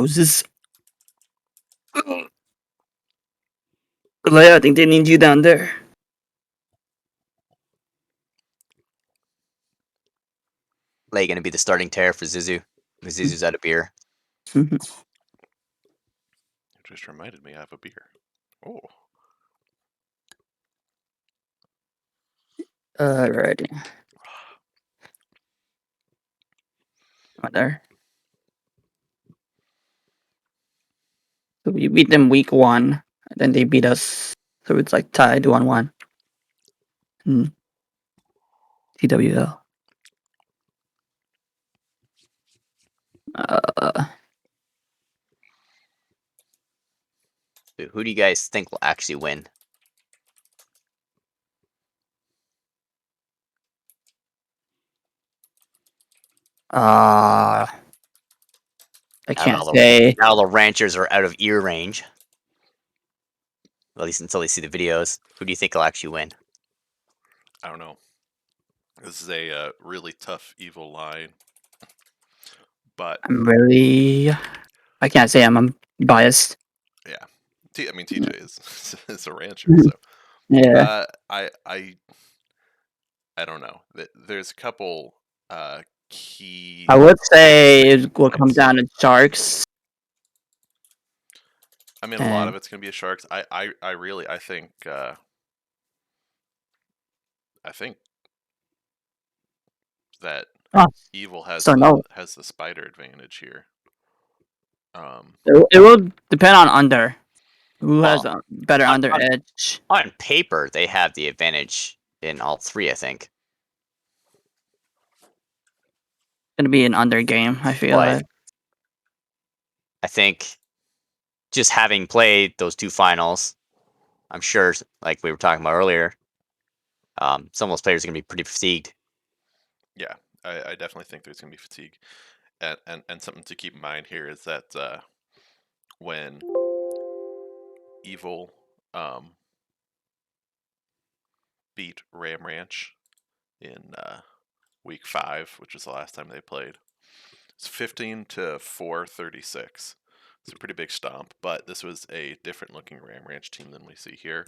Moses. Leia, I think they need you down there. Lei going to be the starting tear for Zizu. Zizu's out of beer. It just reminded me I have a beer. Oh. Alrighty. Right there. So we beat them week 1, and then they beat us. So it's like tied 1-1. TWL. Who do you guys think will actually win? I can't say. Now the ranchers are out of ear range. At least until they see the videos. Who do you think will actually win? I don't know. This is a really tough evil line. But I can't say I'm biased. Yeah. I mean, TJ is a rancher, so Yeah. I don't know. There's a couple key. I would say it will come down to Sharks. I mean, a lot of it's gonna be a Sharks. I think that Evil has the spider advantage here. It will depend on under. Who has a better under edge? On paper, they have the advantage in all 3, I think. It's gonna be an under game, I feel like. I think just having played those 2 finals, I'm sure, like we were talking about earlier, some of those players are going to be pretty fatigued. Yeah, I definitely think there's going to be fatigue. And something to keep in mind here is that when Evil beat Ram Ranch in week 5, which was the last time they played, it's 15-4-36. It's a pretty big stomp, but this was a different looking Ram Ranch team than we see here.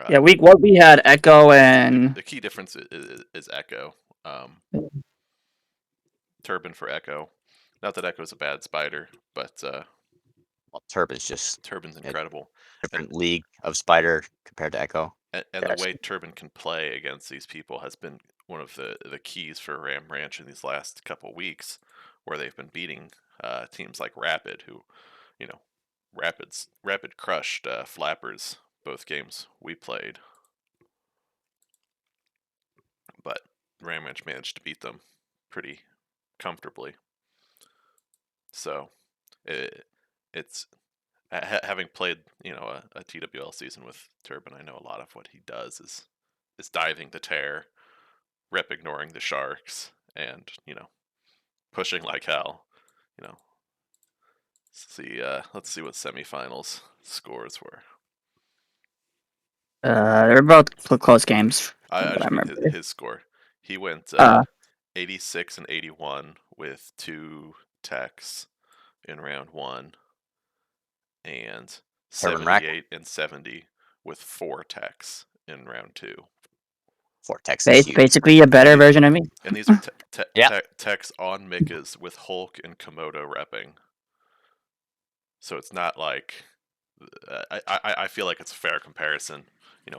Yeah, week 1 we had Echo and the key difference is Echo. Turban for Echo. Not that Echo's a bad spider, but well, Turban's incredible. Different league of spider compared to Echo. And the way Turban can play against these people has been one of the keys for Ram Ranch in these last couple weeks, where they've been beating teams like Rapid, who, Rapid crushed Flappers both games we played. But Ram Ranch managed to beat them pretty comfortably. So it's having played a TWL season with Turban, I know a lot of what he does is diving the tear, rep ignoring the Sharks, and pushing like hell. Let's see what semifinals scores were. They're both close games. I just mean his score. He went 86 and 81 with 2 techs in round 1, and 78 and 70 with 4 techs in round 2. 4 techs. Basically a better version of me. And these are techs on Mika's with Hulk and Komodo repping. So it's not like I feel like it's a fair comparison.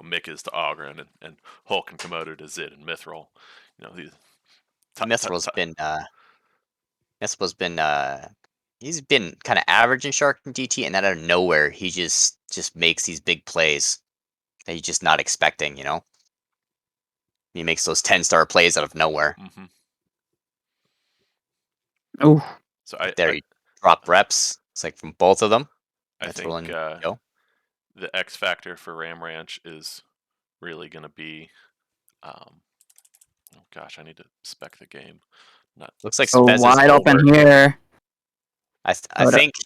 Mika's to Ogren and Hulk and Komodo to Zid and Mithril. Mithril's been he's been kind of average in Shark and DT, and then out of nowhere he just makes these big plays that you're just not expecting. He makes those 10-star plays out of nowhere. Mm-hmm. Oh, so he dropped reps. It's like from both of them. I think the X factor for Ram Ranch is really going to be. Oh gosh, I need to spec the game. Looks like so wide open here. I think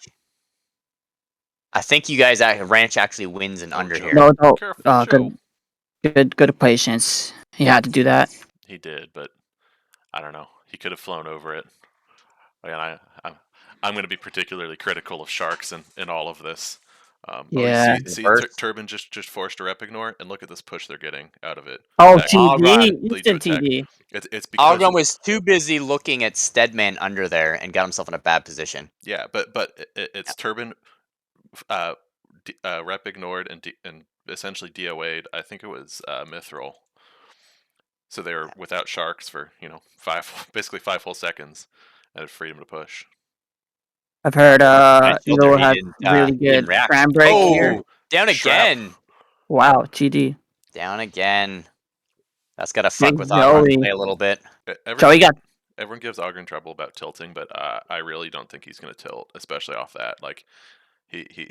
you guys Ranch actually wins an under here. No, good patience. He had to do that. He did, but I don't know. He could have flown over it. Again, I'm going to be particularly critical of sharks in all of this. Yeah. Turban just forced a rep ignore, and look at this push they're getting out of it. Oh, Tech. TD, Lead to instant attack. TD. It's because Algon was too busy looking at Steadman under there and got himself in a bad position. yeah, but it's Turban rep ignored and essentially DOA'd. I think it was Mithril. So they were without sharks for basically 5 whole seconds, and had freedom to push. I've heard Evo has he really didn't good react. cram break here. Down Shrap. again. Wow, GD. Down again. That's got to fuck Big with Ogron Joey. play a little bit. Joey got Everyone gives Ogren trouble about tilting, but I really don't think he's going to tilt, especially off that. Like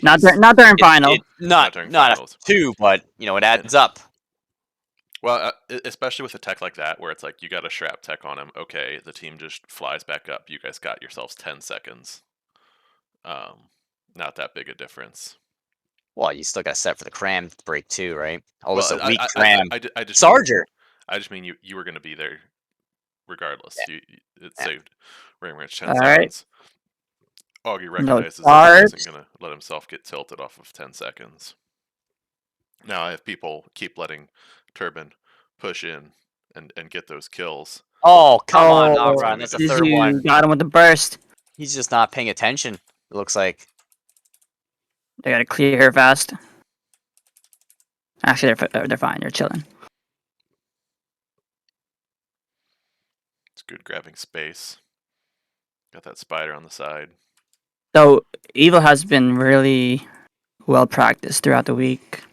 not during final. Not during not finals. a 2, but it adds up. Well, especially with a tech like that, where it's like you got a Shrap tech on him. Okay, the team just flies back up. You guys got yourselves 10 seconds. Not that big a difference. Well, you still got to set for the cram break too, right? Oh, it's a weak cram. cram. I just Sarger. I just mean you were going to be there regardless. Yeah. It saved Ram Ranch 10 All seconds. Augie recognizes No that he isn't going to let himself get tilted off of 10 seconds. Now, if people keep letting Turban push in and get those kills. Oh, come on, Ogron. That's the third one. Got him with the burst. He's just not paying attention, it looks like. They got to clear here fast. Actually, they're fine. They're chilling. It's good grabbing space. Got that spider on the side. So, Evo has been really well practiced throughout the week.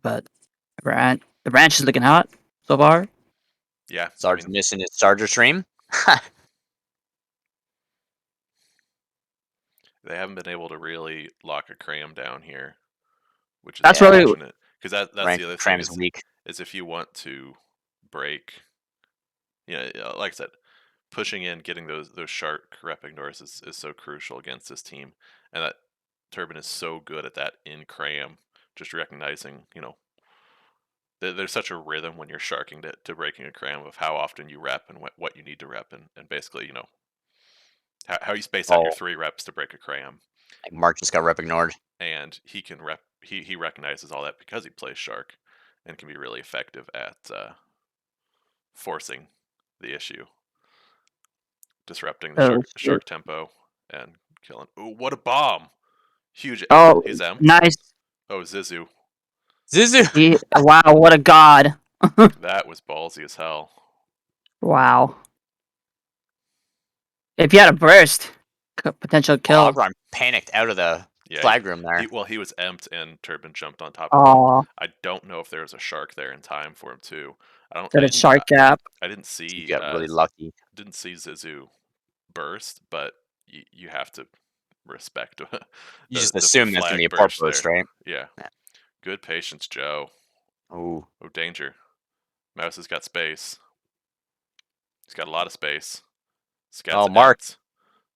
But the ranch is looking hot so far. Yeah. Sarge's missing his Charger stream. They haven't been able to really lock a cram down here, which is That's really unfortunate. Because that's the other cram thing is weak. is if you want to break, like I said, pushing in, getting those shark rep ignores is so crucial against this team, and that Turban is so good at that in cram, just recognizing, there's such a rhythm when you're sharking to breaking a cram of how often you rep and what you need to rep, and basically, how you space out your 3 reps to break a cram. Like Mark just got rep ignored. And he can he recognizes all that because he plays shark, and can be really effective at forcing the issue, disrupting the shark tempo and killing. Ooh, what a bomb! Huge. Oh, he's out. Nice. Oh, Zizu. Wow, what a god. That was ballsy as hell. Wow. If you had a burst, potential kill. Ogron panicked out of the flag room there. He was emped, and Turban jumped on top of him. I don't know if there was a shark there in time for him too. Shark gap. I didn't see. He got really lucky. Didn't see Zizu burst, but you have to respect. You just assume that's gonna be a port burst, right? Yeah. Good patience, Joe. Oh, danger! Mouse has got space. He's got a lot of space. Mark.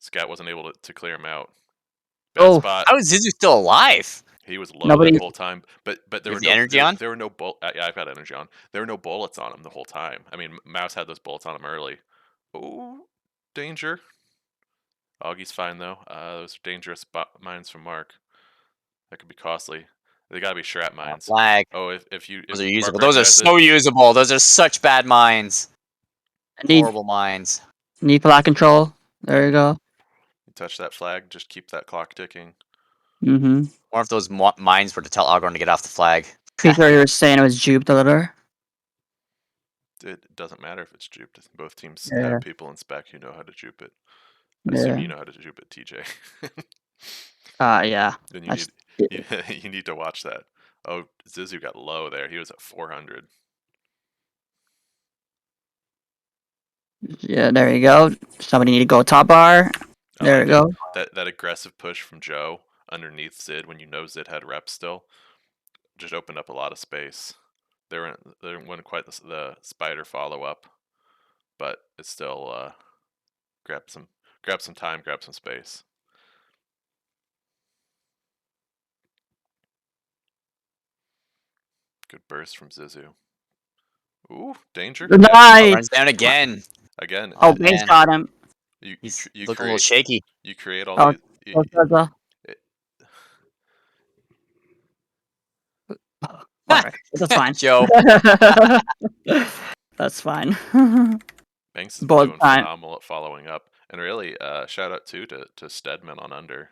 Scat wasn't able to clear him out. Bad spot. How is Zizu still alive? He was low the whole time, but there were no energy on. There were no yeah, I've got energy on. There were no bullets on him the whole time. I mean, Mouse had those bullets on him early. Oh, danger! Augie's fine though. Those are dangerous mines from Mark. That could be costly. They gotta be Shrap mines. Flag. Oh, if those are usable. Those are so usable. Those are such bad mines. Horrible mines. Need flag control. There you go. You touch that flag, just keep that clock ticking. Mm-hmm. Or if those mines were to tell Ogron to get off the flag. Peter, you were saying it was juped a little. It doesn't matter if it's juped. Both teams have people in spec who know how to jupe it. Assuming you know how to jupe it, TJ. Yeah. Then you need to watch that. Oh, Zizu got low there. He was at 400. Yeah, there you go. Somebody need to go top bar. There you go. That aggressive push from Joe underneath Zid when you know Zid had reps still just opened up a lot of space. There wasn't quite the spider follow up, but it still grab some time, grab some space. Good burst from Zizu. Ooh, danger. Nice. Runs down again. Again. Oh, Bane's got him. You He's you looking a little create shaky. you create all Oh, these. oh, Gaza. It, Alright, that's fine. Joe. That's fine. Banks has been Both doing time. phenomenal at following up, and really, shout out too to Stedman on under.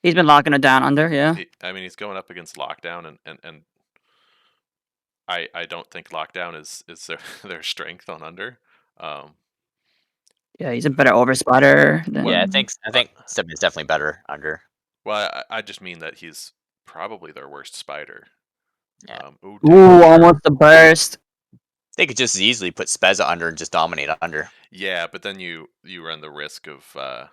He's been locking it down under, yeah. I mean, he's going up against lockdown, and I don't think lockdown is their their strength on under. Um, Yeah, he's a better over spotter Well, Yeah, I than. think Stedman's definitely better under. well, I just mean that he's probably their worst spider. Yeah. Ooh, Ooh, almost a burst. They could just as easily put Spezza under and just dominate under. yeah, but then you run the risk of the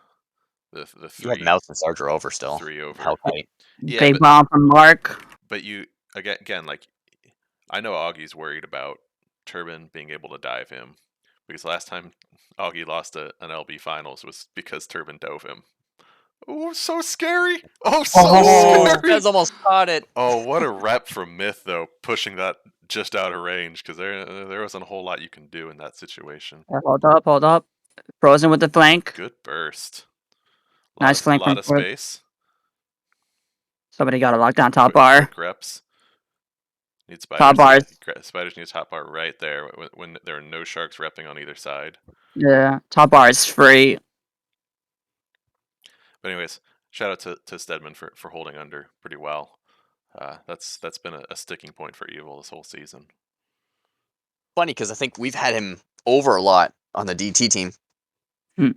You have three Mouse and Sarger over still. over. Hell tight. Yeah, Big bomb from Mark. but you again like I know Augie's worried about Turbin being able to dive him because last time Augie lost an LB finals was because Turbin dove him. Oh, so scary! Oh, so Oh. scary! Spez almost caught it. Oh, what a rep from Myth though, pushing that just out of range because there wasn't a whole lot you can do in that situation. Yeah, hold up. Frozen with the flank. Good burst. Nice flank Lot from of Frozen. space. Somebody got a lockdown top bar. Quick reps. Need spiders. Top bars. Spiders need a top bar right there when there are no sharks repping on either side. Yeah, top bar is free. But anyways, shout out to Stedman for holding under pretty well. That's been a sticking point for Evil this whole season. Funny because I think we've had him over a lot on the DT team. Hmm.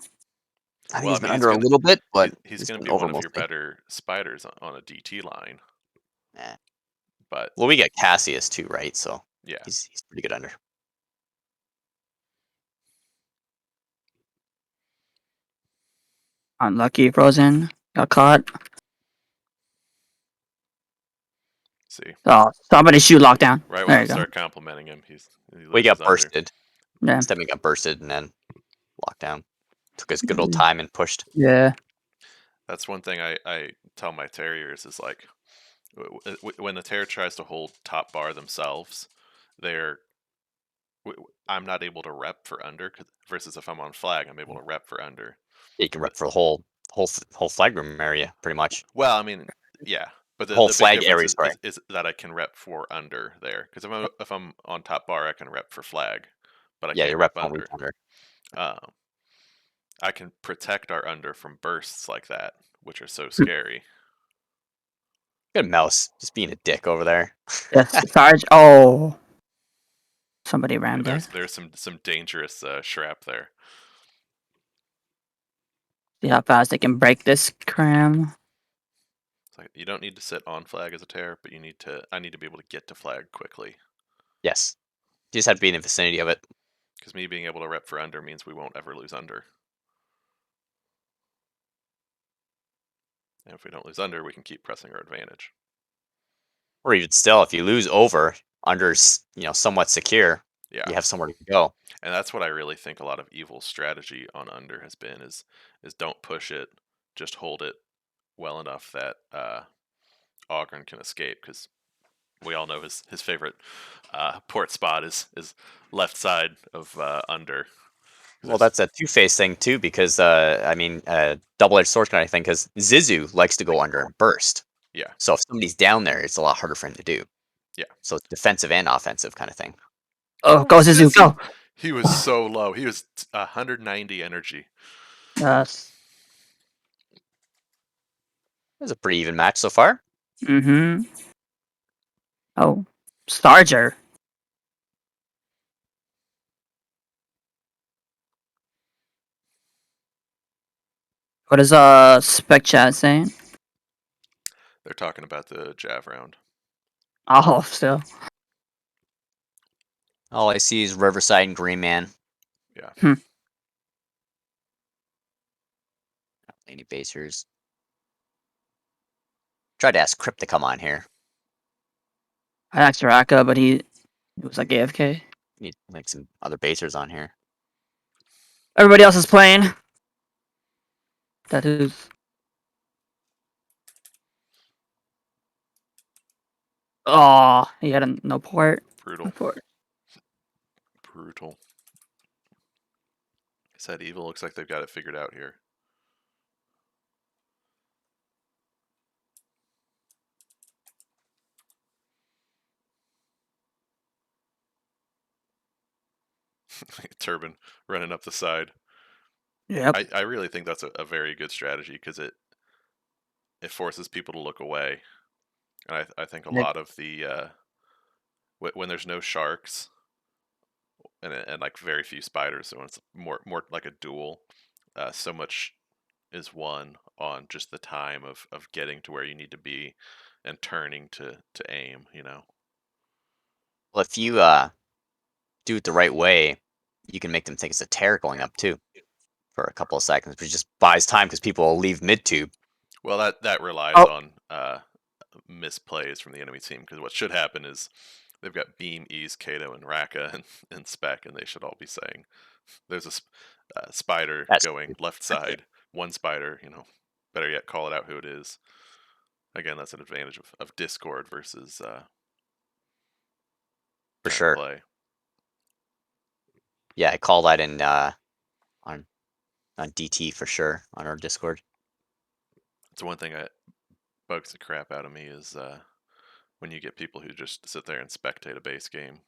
I think Well, he's I been mean, under a little bit, but he's going to been be over one of your mostly. better spiders on a DT line. Yeah. But Well, we got Cassius too, right? So yeah, he's pretty good under. Unlucky Frozen. Got caught. see, Oh, somebody shoot lockdown. right when There I you go. start complimenting him, he We loses got under. bursted. Yeah. Stedman got bursted and then locked down. Took his good old time and pushed. Yeah. That's one thing I tell my terriers is like when the terrier tries to hold top bar themselves, they're I'm not able to rep for under versus if I'm on flag, I'm able to rep for under. Yeah, you can rep for the whole flag room area pretty much. Well, I mean, yeah, but Whole the big flag difference area, sorry. is that I can rep for under there because if I'm on top bar, I can rep for flag, but I Yeah, can't you rep rep on weak under. under. I can protect our under from bursts like that, which are so scary. Good Mouse, just being a dick over there. Yes. Sarge. Oh. Somebody rammed Yeah, it. there's some dangerous shrap there. See how fast they can break this cram. It's like you don't need to sit on flag as a tear, but I need to be able to get to flag quickly. Yes. You just have to be in the vicinity of it. Because me being able to rep for under means we won't ever lose under. And if we don't lose under, we can keep pressing our advantage. Or even still, if you lose over, under's somewhat secure. Yeah. You have somewhere to go. And that's what I really think a lot of Evil's strategy on under has been is don't push it, just hold it well enough that Ogren can escape, because we all know his favorite port spot is left side of under. Well, that's a two-faced thing too, because double-edged sword kind of thing. Because Zizu likes to go under and burst. Yeah. So if somebody's down there, it's a lot harder for him to do. Yeah. So it's defensive and offensive kind of thing. Oh, go Zizu, go. He was so low. He was 190 energy. Yes. It was a pretty even match so far. Mm-hmm. Oh, Starger. What is spec chat saying? They're talking about the Jav round. Oh, still. All I see is Riverside and Green Man. Yeah. Any basers? Tried to ask Crypt to come on here. I asked Raka, but he was like AFK. Need like some other basers on here. Everybody else is playing. That is. Oh, he had no port. Brutal. No port. Brutal. said Evil looks like they've got it figured out here. Turban running up the side. Yep. I really think that's a very good strategy because it forces people to look away. And I think a lot of the when there's no sharks and like very few spiders, so when it's more like a duel, so much is won on just the time of getting to where you need to be and turning to aim. Well, if you do it the right way, you can make them think it's a tear going up too for a couple of seconds, which just buys time because people will leave mid tube. Well, that relies Oh. on misplays from the enemy team because what should happen is they've got Beam, Ease, Kato, and Raka and Spec, and they should all be saying there's a spider That's going left side, one spider, better yet, call it out who it is. Again, that's an advantage of Discord versus for current sure. play. Yeah, I call that in on DT for sure on our Discord. It's one thing that bugs the crap out of me is when you get people who just sit there and spectate a base game,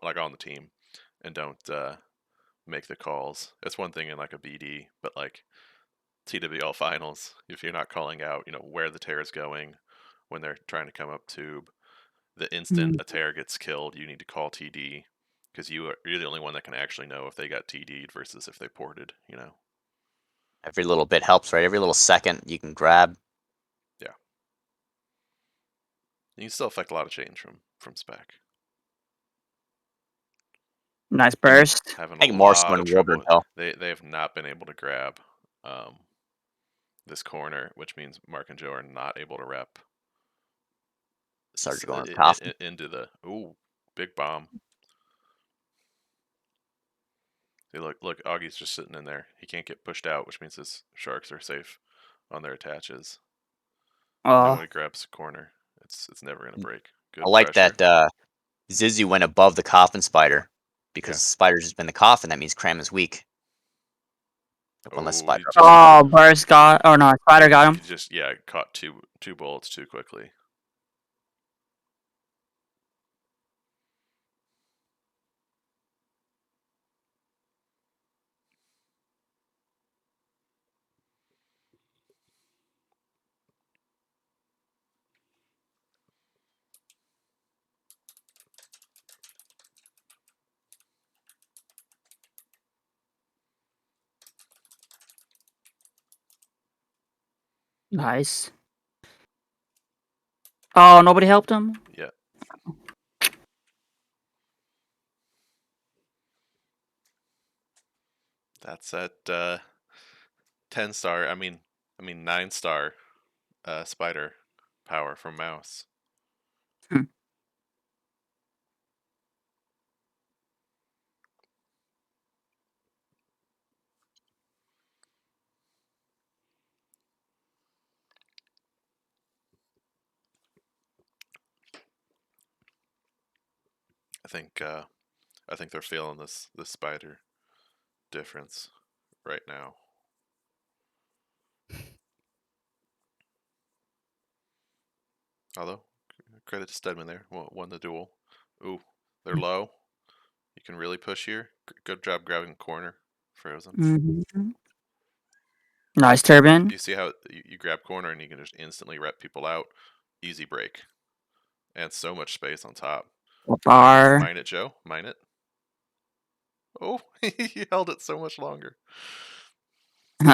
like on the team, and don't make the calls. It's one thing in like a BD, but like TWL finals, if you're not calling out, where the tear is going when they're trying to come up tube, the instant a tear gets killed, you need to call TD because you're the only one that can actually know if they got TD'd versus if they ported. Every little bit helps, right? Every little second you can grab. Yeah. You can still affect a lot of change from Spec. Nice burst. Having I a think more so lot in of Warbird trouble. though. They have not been able to grab this corner, which means Mark and Joe are not able to rep Started going up top. into the big bomb. See, look, Augie's just sitting in there. He can't get pushed out, which means his sharks are safe on their attaches. And then when he grabs a corner, it's never gonna break. Good I like pressure. that Zizu went above the coffin spider because Yeah. the spider's just been the coffin. That means Cram is weak. One less spider. Oh, burst got. Oh no, spider got him. He just caught two bullets too quickly. Nice. Oh, nobody helped him. Yeah. That's at 10-star. I mean 9-star spider power from Mouse. Hmm. I think they're feeling this spider difference right now. Although, credit to Stedman there, won the duel. Ooh, they're low. You can really push here. Good job grabbing the corner, Frozen. Mm-hmm. Nice turban. You see how you grab corner and you can just instantly rep people out. Easy break. And so much space on top. Bar. Mine it, Joe. Mine it. Oh, he held it so much longer.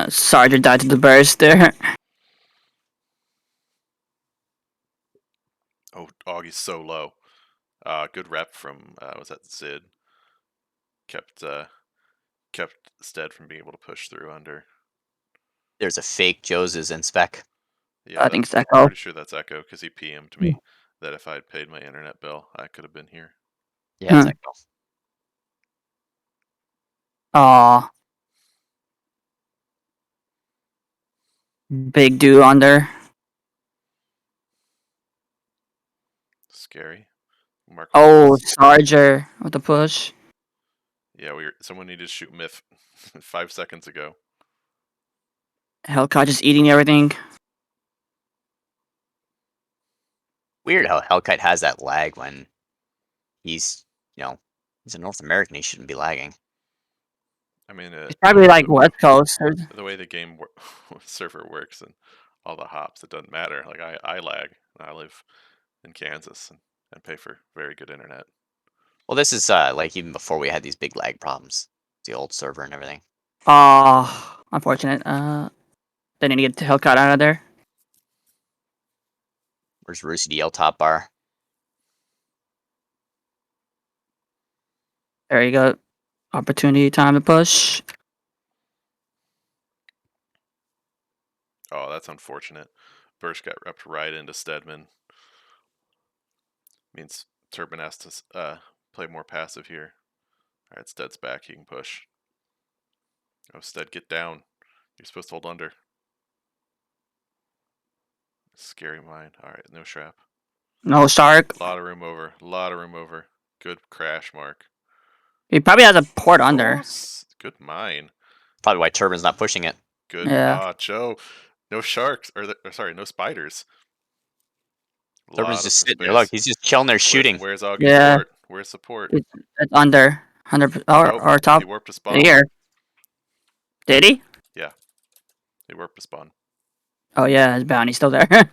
Sergeant died to the burst there. Oh, Augie's so low. Good rep from was that Zid? Kept Stead from being able to push through under. There's a fake Jose's in spec. Yeah, I think it's I'm Echo. pretty sure that's Echo because he PM'd me that if I had paid my internet bill, I could have been here. Yeah, it's Echo. Aw. Big dude on there. Scary. Mark Oh, Holmes. Sarger with the push. Yeah, someone needed to shoot myth 5 seconds ago. Hellcat just eating everything. Weird how Hellkite has that lag when he's, he's a North American. He shouldn't be lagging. I mean, It's probably like West Coast. the way the game server works and all the hops, it doesn't matter. Like I lag. I live in Kansas and pay for very good internet. Well, this is like even before we had these big lag problems, the old server and everything. Unfortunate. They need to get the Hellcat out of there. Where's Roosie DL top bar? There you go. Opportunity, time to push. Oh, that's unfortunate. Burst got repped right into Stedman. Means Turbin has to play more passive here. All right, Stead's back. He can push. Oh, Stead, get down. You're supposed to hold under. Scary mine. All right, no Shrap. No Shark. A lot of room over. A lot of room over. Good crash mark. He probably has a port under. Good mine. Probably why Turbin's not pushing it. Good. Yeah. Joe. No sharks. Sorry, no spiders. Turbin's just sitting there. Look, he's just chilling there shooting. Where's Augie's Yeah. support? Where's support? It's under 100 or top. He warped a spawn. Here. Did he? Yeah. He warped a spawn. Oh yeah, his bounty's still there.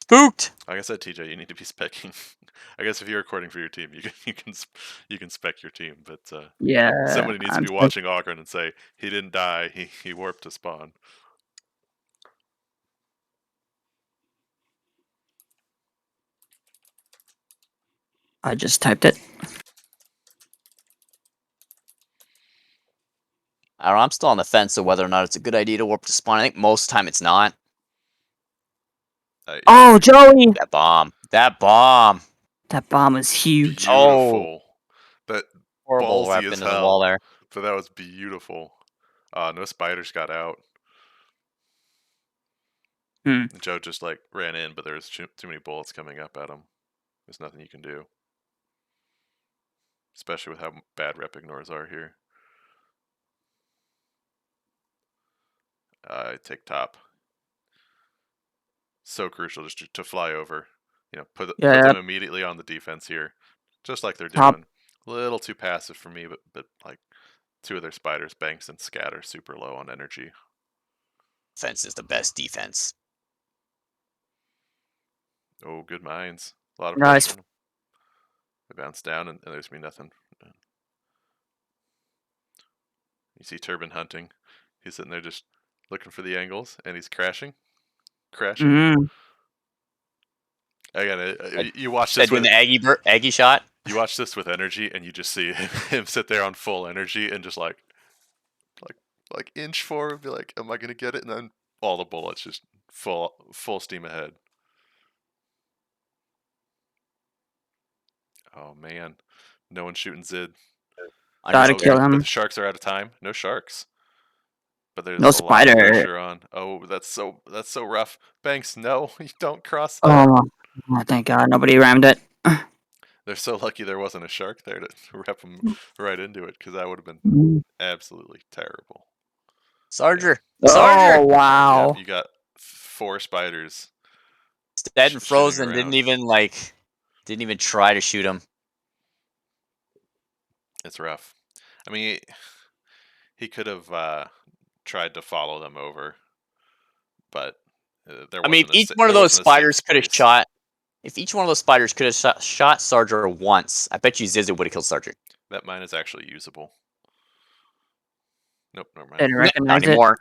Spooked. Like I said, TJ, you need to be specking. I guess if you're recording for your team, you can spec your team, but yeah. somebody needs to be watching Ogren and say he didn't die. He warped a spawn. I just typed it. I don't know, I'm still on the fence of whether or not it's a good idea to warp to spawn. I think most of the time it's not. Yeah. Oh, Joey! That bomb. That bomb. That bomb was huge. Beautiful. That Horrible ballsy wrap as into the hell. wall there. But that was beautiful. No spiders got out. Joe just like ran in, but there was too many bullets coming up at him. There's nothing you can do. Especially with how bad rep ignores are here. Take top. So crucial just to fly over. Put them immediately on the defense here. Just like they're doing. A little too passive for me, but like two of their spiders, Banks and Scatter, super low on energy. Defense is the best defense. Oh, good mines. A lot of pressure. Nice. They bounce down and there's me nothing. You see Turbin hunting. He's sitting there just looking for the angles, and he's crashing. Again, you watch this with the Aggie shot. You watch this with energy, and you just see him sit there on full energy and just like inch forward, be like, "Am I gonna get it?" And then all the bullets just full steam ahead. Oh man, no one's shooting Zid. Gotta kill him. But the sharks are out of time. No sharks. But there's no a spider. lot of pressure on. Oh, that's so rough. Banks, no, you don't cross that. Oh, thank God, nobody rammed it. They're so lucky there wasn't a shark there to rep them right into it, because that would have been absolutely terrible. Sarger. Yeah. Oh wow! Yeah, you got 4 spiders. Dead and frozen. Didn't even try to shoot him. It's rough. I mean, he could have tried to follow them over, but there. Each one of those spiders could have shot. If each one of those spiders could have shot Sarger once, I bet you Zizza would have killed Sarger. That mine is actually usable. Nope, never mind. Didn't recognize not anymore.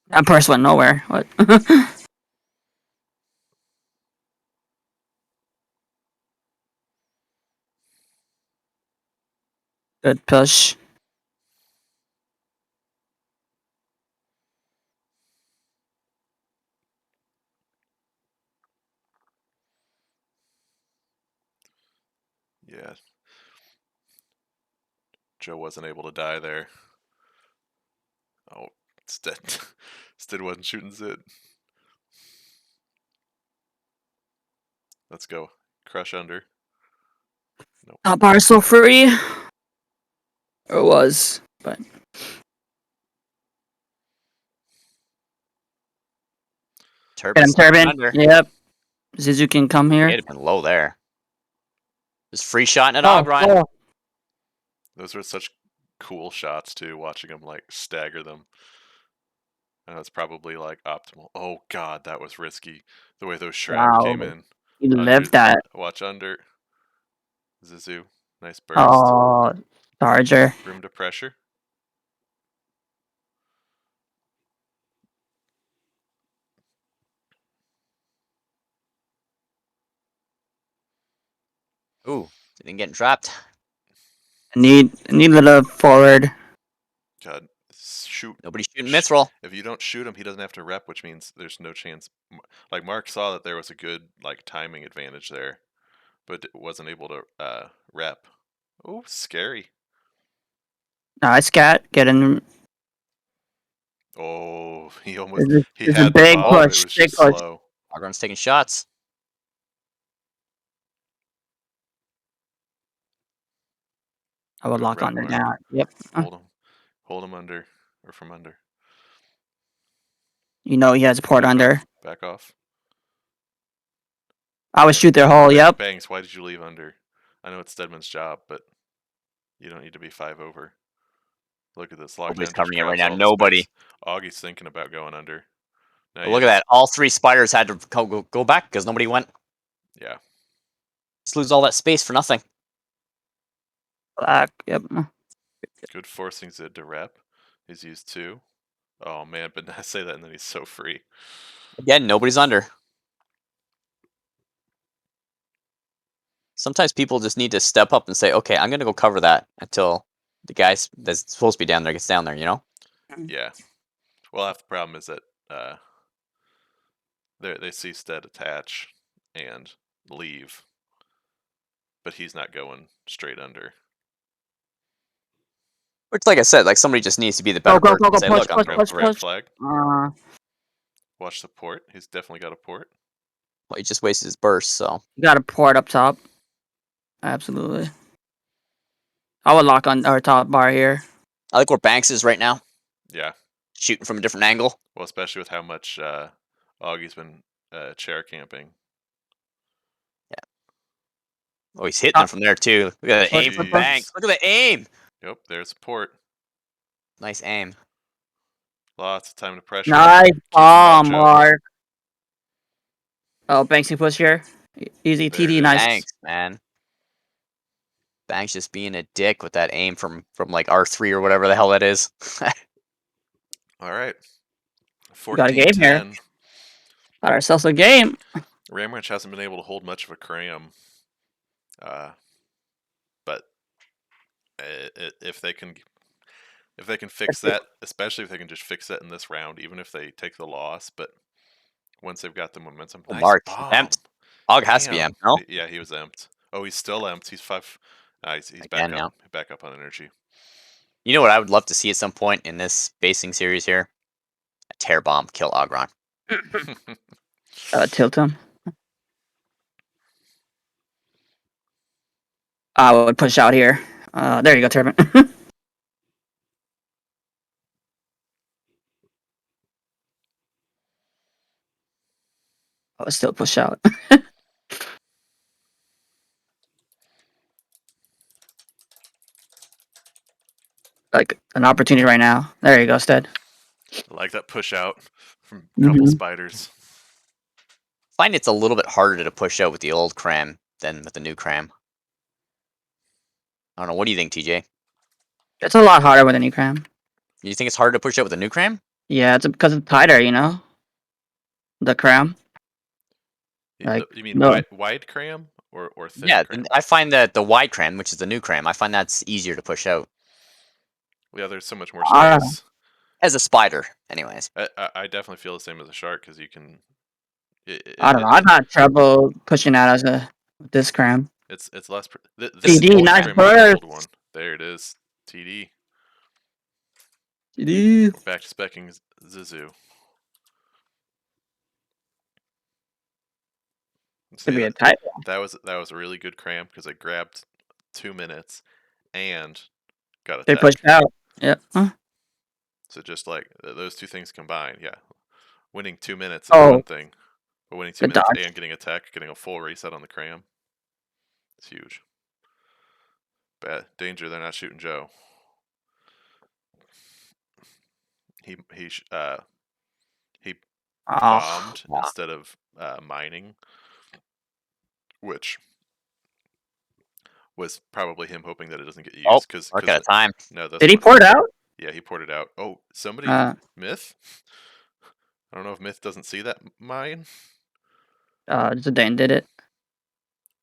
That purse went nowhere. What? Good push. Yeah. Joe wasn't able to die there. Oh, Stead. Stead wasn't shooting Zid. Let's go. Crush under. Nope. Top bar is so free. Or it was, but get him, Turbin's Turbin. under. Yep. Zizu can come He here. had been low there. Just free shot at Oh, Ogron. oh. Those were such cool shots too, watching him like stagger them. And that's probably like optimal. Oh god, that was risky. The way those shrapnel Wow. came in. He lived that. Watch under. Zizu. Nice burst. Oh, Charger. Room to pressure. Ooh, didn't get trapped. Need a little forward. God, shoot. Nobody shooting Mithril. If you don't shoot him, he doesn't have to rep, which means there's no chance. Like Mark saw that there was a good like timing advantage there, but wasn't able to rep. Oh, scary. Nice cat. Getting. Oh, he almost he It's had a big the bomb. push. It was Big just push. slow. Ogron's taking shots. I would Good lock rep, under Mark. now. Yep. Hold him under or from under. You know he has a port under. Back off. I would shoot their hole. Yep. Banks, why did you leave under? I know it's Stedman's job, but you don't need to be 5 over. Look at this. Nobody's Lockdown covering it right grabs now. all the Nobody. space. Augie's thinking about going under. But look at that. All three spiders had to go back because nobody went. Yeah. Just lose all that space for nothing. Black. Yep. Good forcing Zid to rep. He's used 2. Oh man, but I say that and then he's so free. Again, nobody's under. Sometimes people just need to step up and say, okay, I'm going to go cover that until the guy that's supposed to be down there gets down there, you know? Yeah. Well, half the problem is that they see Stead attach and leave, but he's not going straight under. Which, like I said, like somebody just needs to be the better Go, person and say, push, look, I'm push, going push. Flag. Uh, Watch the port. He's definitely got a port. Well, he just wasted his burst, so. you got a port up top. Absolutely. I would lock on our top bar here. I like where Banks is right now, Yeah. shooting from a different angle. Well, especially with how much Augie's been chair camping. Oh, he's hitting them from there, too. Look at the aim from Jeez. Banks. Look at the aim. Yep, there's a port. Nice aim. Lots of time to pressure. Nice bomb, Joe. Mark. Oh, Banksy push here. Easy There it TD, is. nice. Banks, man. Banks just being a dick with that aim from like R3 or whatever the hell that is. All right. We got a game here. 14-10. Got ourselves a game. Ramrich hasn't been able to hold much of a cram. But if they can fix that, especially if they can just fix that in this round, even if they take the loss, but once they've got the momentum, Oh, nice Mark, bomb. empty. Og has to be Damn. empty, no? Yeah, he was empty. Oh, he's still empty. He's 5. He's Again back now. up. Back up on energy. You know what I would love to see at some point in this basing series here? A tear bomb kill Ogron. Tilt him. I would push out here. There you go, Turbin. I would still push out. Like an opportunity right now. There you go, Stead. I like that push out from a couple spiders. I find it's a little bit harder to push out with the old cram than with the new cram. I don't know. What do you think, TJ? It's a lot harder with a new cram. You think it's harder to push out with the new cram? Yeah, it's because it's tighter, you know? The cram. Like, You mean no. wide cram or thin Yeah, cram? I find that the wide cram, which is the new cram, I find that's easier to push out. Yeah, there's so much more space. As a spider, anyways. I definitely feel the same as a shark because you can. I don't know. I've had trouble pushing out as a this cram. It's less. This TD, is nice very much an burst. old one. There it is. TD. TD. We're back to specking Zizu. Could be a tight one. That was a really good cramp because I grabbed 2 minutes and got a They tech. pushed out. Yeah. Huh? So just like those two things combined, yeah. Winning 2 minutes is Oh. one thing, but winning 2 Good minutes dodge. and getting a tech, getting a full reset on the cram, it's huge. Bad danger. They're not shooting Joe. He Oh. bombed instead of mining, which was probably him hoping that it doesn't get Oh, used. Because Mark at a time. no, that's Did he one. pour it out? Yeah, he poured it out. Oh, somebody Myth. I don't know if Myth doesn't see that mine. Zidane did it.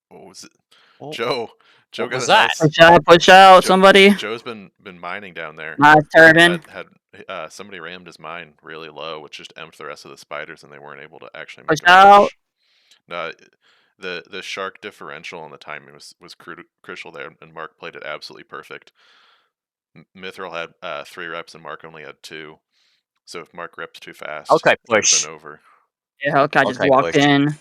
What was it? Oh, Joe what got was a that? nice. Push out, somebody. Joe's been mining down there. Nice turban. Had somebody rammed his mine really low, which just emptied the rest of the spiders, and they weren't able to actually Push make a out. push. No, the shark differential and the timing was crucial there, and Mark played it absolutely perfect. Mithril had 3 reps and Mark only had 2. So if Mark reps too fast, Okay, it would have push. been over. Yeah, Hellcat just Okay, walked push. in.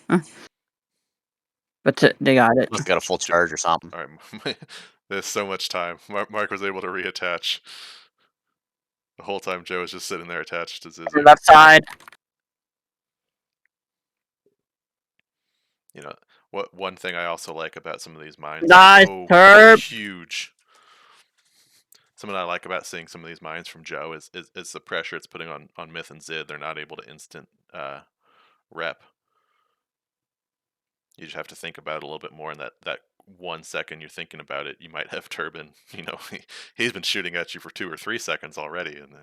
But they got it. Must have got a full charge or something. All right, there's so much time. Mark was able to reattach. The whole time Joe was just sitting there attached to Zizu. Left side. You know, what one thing I also like about some of these mines. Nice turb. Huge. Something I like about seeing some of these mines from Joe is the pressure it's putting on Myth and Zid. They're not able to instant rep. You just have to think about it a little bit more. In that 1 second you're thinking about it, you might have Turban. You know, he's been shooting at you for 2 or 3 seconds already, and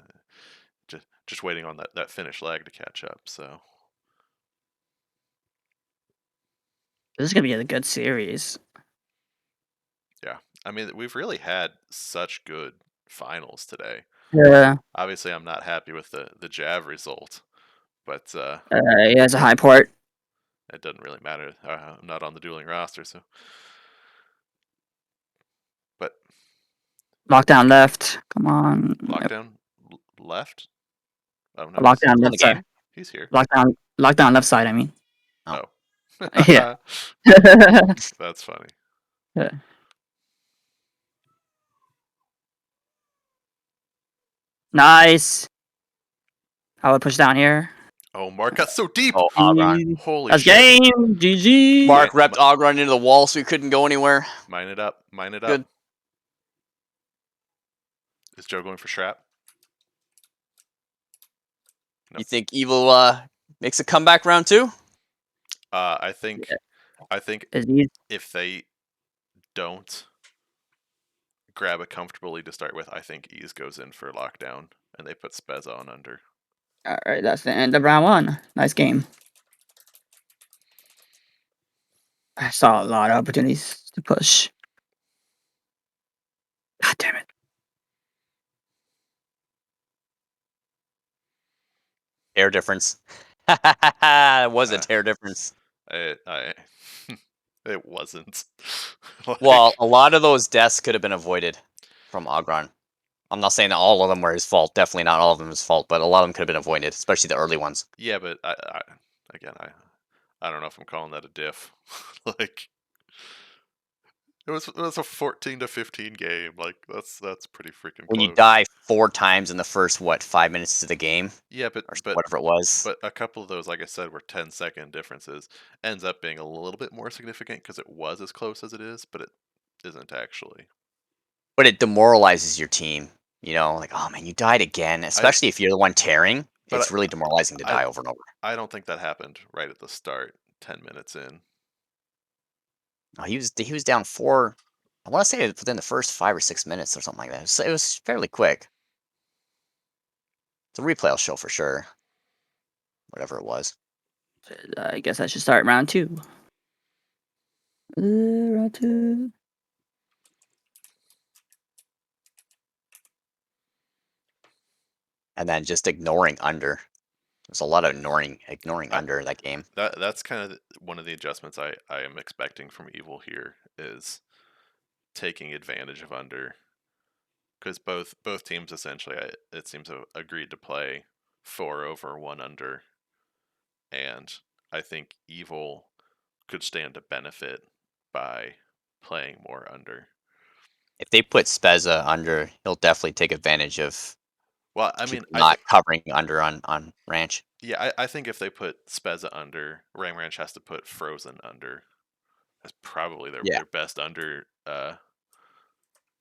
just waiting on that finish lag to catch up. So This is gonna be a good series. yeah, I mean we've really had such good finals today. Yeah. Obviously, I'm not happy with the Jav result, but He has a high port. it doesn't really matter. I'm not on the dueling roster, so. But Lockdown left. Come on. lockdown left. Oh no, Lockdown in the left side. game. he's here. Lockdown left side. I mean. Oh, Yeah. That's funny. Yeah. Nice. I would push down here. Oh, Mark got so deep. Oh, Ogron. Holy That's shit. game. GG. Mark repped Ogron into the wall so he couldn't go anywhere. Mine it up. Mine it Good. up. Is Joe going for Shrap? You think Evil makes a comeback round 2? I think if they don't grab a comfortable lead to start with, I think Ease goes in for lockdown and they put Spezza on under. All right, that's the end of round 1. Nice game. I saw a lot of opportunities to push. God damn it. Hair difference. It was a tear difference. It wasn't. Well, a lot of those deaths could have been avoided from Ogron. I'm not saying that all of them were his fault. Definitely not all of them his fault, but a lot of them could have been avoided, especially the early ones. Yeah, but I don't know if I'm calling that a diff. Like it was a 14 to 15 game. Like that's pretty freaking When close. you die 4 times in the first 5 minutes of the game, Yeah, but whatever it was. But a couple of those, like I said, were 10-second differences. Ends up being a little bit more significant because it was as close as it is, but it isn't actually. But it demoralizes your team. You know, like, oh man, you died again. Especially if you're the one tearing. It's really demoralizing to die over and over. I don't think that happened right at the start, 10 minutes in. Oh, he was down 4. I want to say within the first 5 or 6 minutes or something like that. So it was fairly quick. The replay will show for sure. Whatever it was. I guess I should start round 2. Round 2. And then just ignoring under. There's a lot of ignoring under that game. That's kind of one of the adjustments I am expecting from Evil here is taking advantage of under, because both teams essentially, it seems, have agreed to play 4 over 1 under, and I think Evil could stand to benefit by playing more under. If they put Spezza under, he'll definitely take advantage of Well, I mean, people not covering under on Ranch. yeah, I think if they put Spezza under, Ram Ranch has to put Frozen under. That's probably Yeah. their best under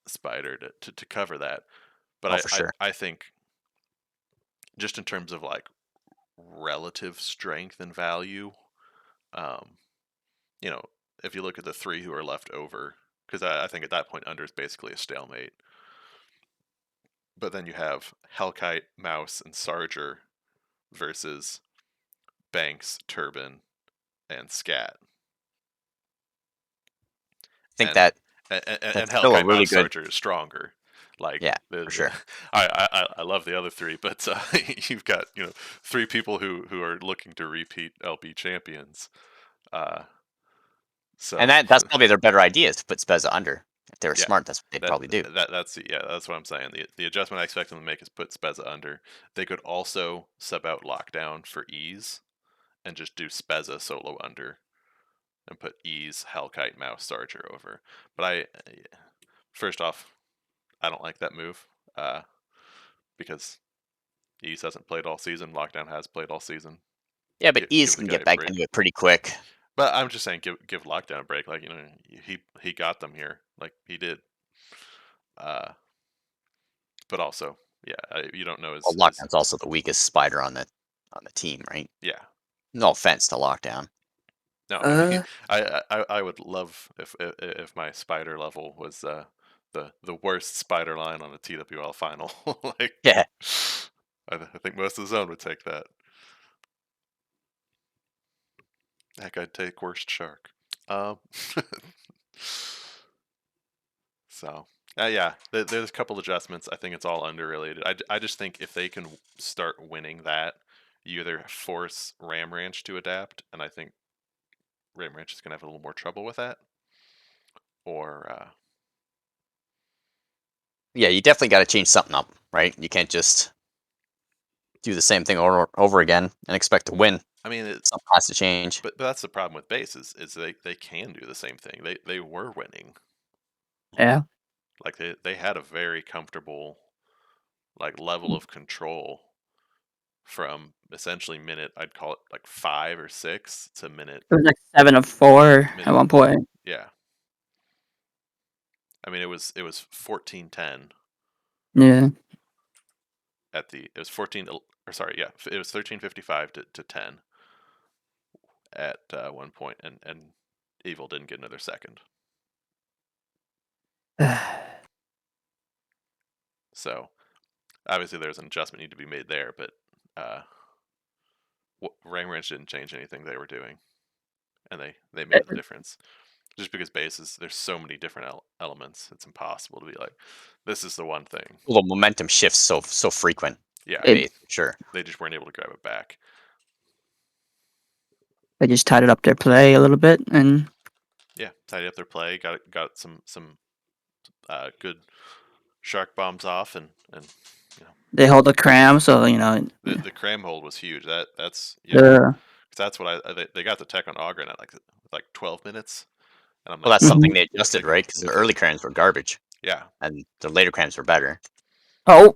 spider to cover that. But Oh, for sure. I think just in terms of like relative strength and value, um, you know, if you look at the 3 who are left over, because I think at that point under is basically a stalemate. But then you have Hellkite, Mouse, and Sarger versus Banks, Turban, and Scat. I think And that and that's still a Hellkite, really Mouse, good. Sarger is stronger. Like, Yeah, for sure. I love the other 3, but you've got 3 people who are looking to repeat LB champions. So And that's probably their better idea is to put Spezza under. If they were yeah, smart, that's what they'd probably do. that's what I'm saying. The adjustment I expect them to make is put Spezza under. They could also sub out Lockdown for ease and just do Spezza solo under and put ease, Hellkite, Mouse, Sarger over. But first off, I don't like that move because ease hasn't played all season. Lockdown has played all season. Yeah, but Ease Give the can guy get a back break. into it pretty quick. But I'm just saying, give Lockdown a break. Like, he got them here, like he did. But also, yeah, you don't know Well, Lockdown's also the weakest spider on the team, right? yeah. No offense to Lockdown. No, I mean, I would love if my spider level was the worst spider line on a TWL final. Like, Yeah. I think most of the zone would take that. Heck, I'd take worst shark. So yeah, there's a couple adjustments. I think it's all underrelated. I just think if they can start winning that, you either force Ram Ranch to adapt, and I think Ram Ranch is gonna have a little more trouble with that, or Yeah, you definitely got to change something up, right? You can't just do the same thing over again and expect to win. I mean, Something has to change. but that's the problem with base is they can do the same thing. They were winning. Yeah. Like they had a very comfortable like level of control from essentially minute, I'd call it like 5 or 6 to minute. It was like 7 of 4 at one point. Yeah. I mean, it was 14-10 Yeah. it was 14 or sorry, yeah, it was 13:55 to 10 at one point, and Evil didn't get another second. So obviously there's an adjustment need to be made there, but Ram Ranch didn't change anything they were doing, and they made the difference. Just because bases, there's so many different elements, it's impossible to be like, this is the one thing. Well, the momentum shifts so frequent. Yeah, sure. They just weren't able to grab it back. They just tied up their play a little bit, and yeah, tidy up their play. Got some good shark bombs off, and they hold the cram. So the cram hold was huge. That's that's what they got the tech on Ogren at like 12 minutes. And I'm well, like, that's something they adjusted, right? Because the early crams were garbage. Yeah. And the later crams were better. Oh,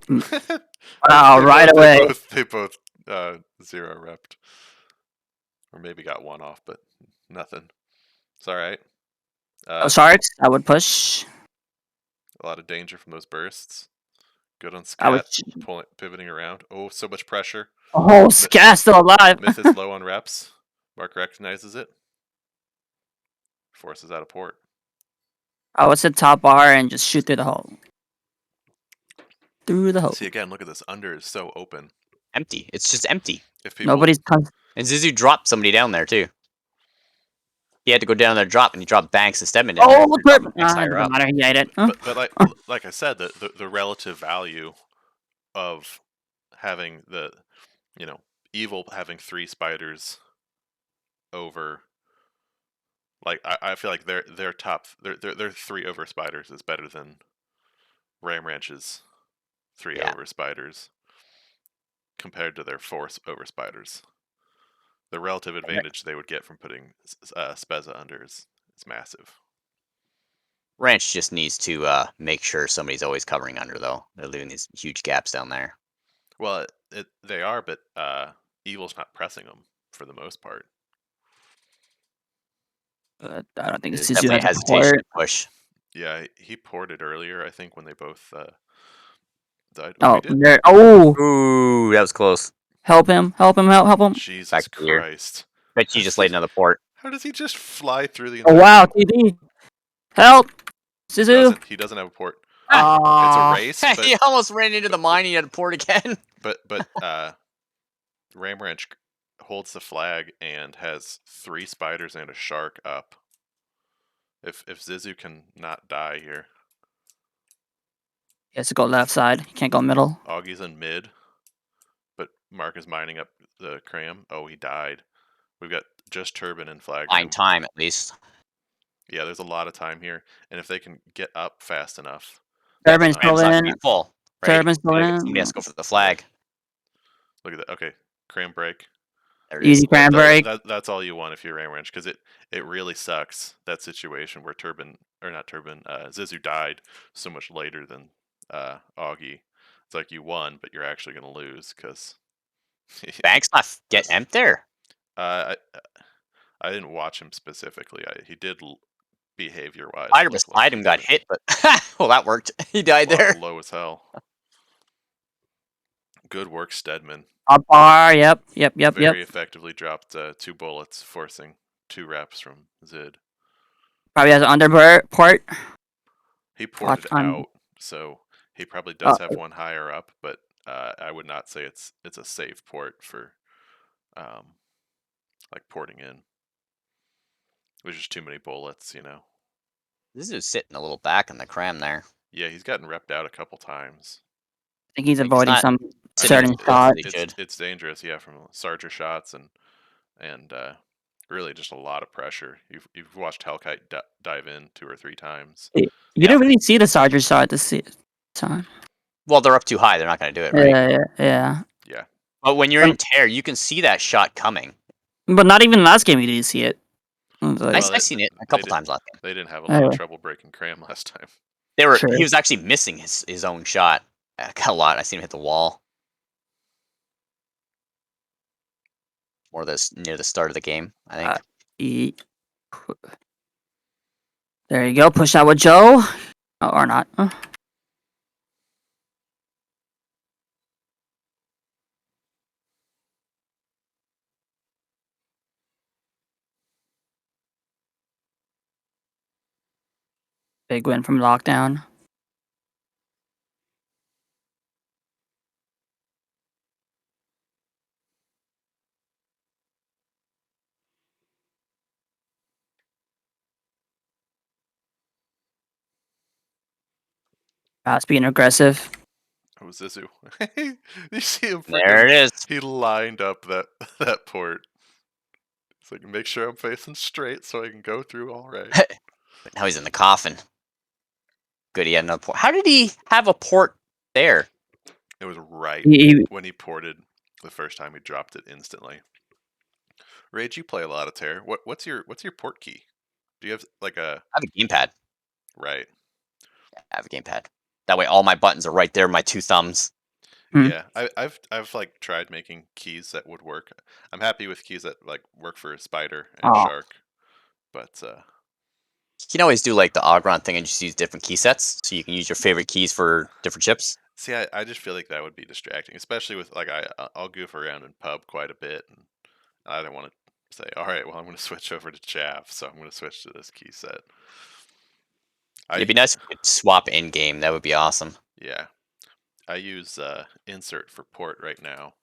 wow! Right away. They both 0 repped, or maybe got 1 off, but nothing. It's all right. Sharks, I would push. A lot of danger from those bursts. Good on Scat, pivoting around. Oh, so much pressure. Oh, Scat's still alive. Myth is low on reps. Mark recognizes it. Forces out of port. I would sit top bar and just shoot through the hole. Through the hole. See, again, look at this. Under is so open. Empty. It's just empty. If people... Nobody's... And Zizu dropped somebody down there, too. He had to go down there, drop, and he dropped Banks instead. And oh, it doesn't matter. He ate it. But like I said, the relative value of having the, Evil having 3 spiders over Like I feel like their top their 3 over spiders is better than Ram Ranch's 3 Yeah. over spiders compared to their 4 over spiders. The relative advantage they would get from putting Spezza under is massive. Ranch just needs to make sure somebody's always covering under, though. They're leaving these huge gaps down there. Well, they are, but Evil's not pressing them for the most part. I don't think There's Sisu definitely has a hesitation port. to push. Yeah, he ported earlier, I think, when they both died. Oh, he did? there. Oh, Ooh, that was close. help him! Help him! Help him! Jesus Back to here. Christ. Bet you just laid another port. How does he just fly through the Oh entire wow, thing? TD! Help! Sisu! He doesn't have a port. Ah, It's a race, He almost ran into the mine. He had to port again. but Ram Ranch holds the flag and has 3 spiders and a shark up. If Zizu can not die here. he has to go left side. He can't go middle. Augie's in mid, but Mark is mining up the cram. Oh, he died. We've got just Turbine in flag Fine room. time, at least. Yeah, there's a lot of time here, and if they can get up fast enough, Turbin's Cram's still not in. gonna be full. Right? Turbin's still Somebody has in. to go for the flag. look at that. Okay, cram break. There it is. Easy cram break. That's all you want if you're Ram Ranch, because it really sucks, that situation where Zizu died so much later than Augie. It's like you won, but you're actually going to lose because Banks not getting empty there. I didn't watch him specifically. He did behavior wise. Spider beside him got hit, but well, that worked. He died there. Low as hell. Good work, Stedman. Up bar. Yep. Very effectively dropped 2 bullets, forcing 2 reps from Zid. Probably has an under port. He ported out, so he probably does have one higher up, but I would not say it's a safe port for like porting in. There's just too many bullets, you know. This is sitting a little back in the cram there. Yeah, he's gotten repped out a couple times. I think he's Like, avoiding not some sitting certain as close as shot. he should. It's dangerous, yeah, from Sarger shots and really just a lot of pressure. You've watched Hellkite dive in 2 or 3 times. You didn't really see the Sarger shot this time. Well, they're up too high. They're not going to do it, right? Yeah. But when you're in tear, you can see that shot coming. But not even last game you didn't see it. I seen it a couple times last game. They didn't have a lot of trouble breaking cram last time. He was actually missing his own shot a lot. I seen him hit the wall. Or near the start of the game, I think. There you go. Push out with Joe. Or not. Big win from lockdown. Fast being aggressive. Oh, Zizu. You see him There it is. He lined up that port. It's like, make sure I'm facing straight so I can go through all right. But now he's in the coffin. Good, he had another port. How did he have a port there? It was right when he ported the first time. He dropped it instantly. Rage, you play a lot of tear. What's your port key? Do you have like a? I have a gamepad. Right. Yeah, I have a gamepad. That way, all my buttons are right there. My 2 thumbs. Yeah, I've like tried making keys that would work. I'm happy with keys that like work for Spider and Shark, but you can always do like the Ogron thing and just use different key sets, so you can use your favorite keys for different chips. See, I just feel like that would be distracting, especially with like I'll goof around in pub quite a bit, and I don't want to say, all right, well I'm going to switch over to Chav, so I'm going to switch to this key set. It'd be nice if we could swap in game. That would be awesome. Yeah, I use insert for port right now,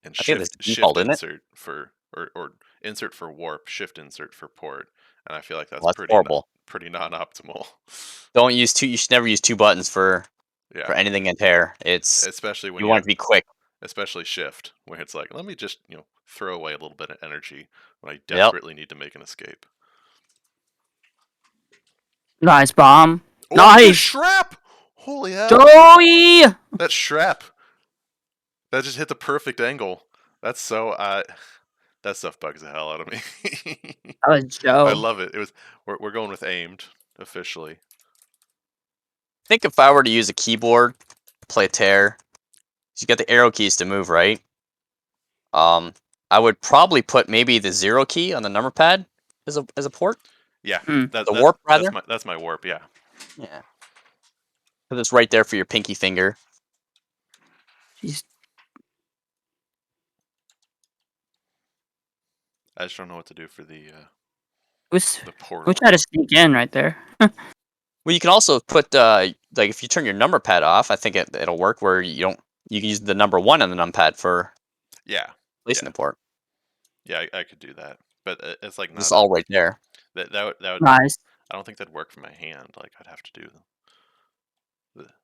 and shift insert for or insert for warp, shift insert for port, and I feel like that's pretty horrible. Pretty non-optimal. Don't use 2. You should never use 2 buttons for anything in tear. It's especially when you want it to be quick. especially shift, where it's like, let me just throw away a little bit of energy when I Yep. desperately need to make an escape. Nice bomb. Oh, the Nice. shrap! Holy hell! Joey. That shrap. That just hit the perfect angle. That's so. That stuff bugs the hell out of me. That was Joe. I love it. It was. We're going with aimed officially. I think if I were to use a keyboard, play tear, you got the arrow keys to move, right? I would probably put maybe the 0 key on the number pad as a port. Yeah, Hmm. The warp, rather. That's my warp. Yeah. Yeah. Because it's right there for your pinky finger. Jeez. I just don't know what to do for the We portal. tried to sneak in right there. Well, you can also put like if you turn your number pad off, I think it'll work where you can use the number 1 on the numpad for Yeah. placing the port. Yeah, I could do that, but it's like It's not all right there. that would. Nice. I don't think that'd work for my hand. Like I'd have to do